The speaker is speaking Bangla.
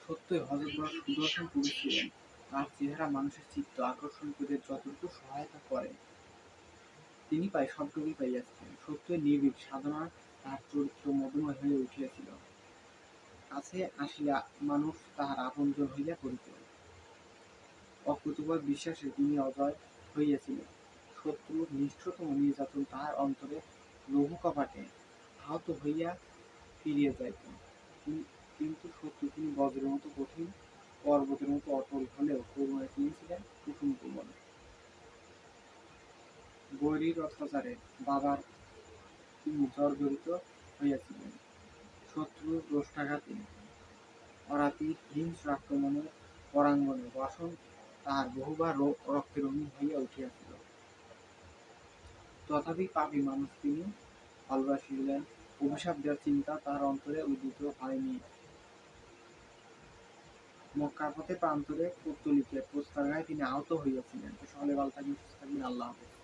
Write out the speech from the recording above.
সত্যই হযরত বড় সুদর্শন পুরুষ ছিলেন। তার চেহারা মানুষের চিত্ত আকর্ষণ করে যতটুকু সহায়তা করে, তিনি প্রায় সবটুকুই পাইয়াছিলেন। সত্যই নির্ভীক সাধনায় তাহার চরিত্র মধুময় হইয়া উঠিয়াছিল। কাছে আসিয়া মানুষ তাহার আপনজন হইয়া পড়িত। অকুতোভয় বিশ্বাসে তিনি অজয় হইয়াছিলেন। শত্রুর নিষ্ঠুরতম নির্যাতন তাহার অন্তরে লৌহকপাটে আহত হইয়া ফিরিয়া যাইত। কিন্তু সত্য তিনি বজ্রের মতো কঠিন, পর্বতের মতো অটল হলেও করুণায় তিনি ছিলেন কুসুম কোমল। বৈরীর অত্যাচারে বাবার তিনি জর্জরিত হইয়াছিলেন। শত্রুর রোষাঘাতে অরাতির হিংস্র আক্রমণে পরাঙ্গণে বাসন তাহার বহুবার রক্তে রঙিন হইয়া উঠিয়াছিল। তথাপি পাপী মানুষ তিনি ভালোবাসিলেন, অভিশাপ দেওয়ার চিন্তা তাহার অন্তরে উদিত হয়নি। মক্কার পথে প্রান্তরে পৌত্তলিকে পোস্তার গায়ে তিনি আহত হইয়াছিলেন। তো সকলে ভালো থাকবেন, সুস্থ থাকবেন। আল্লাহ হাফেজ।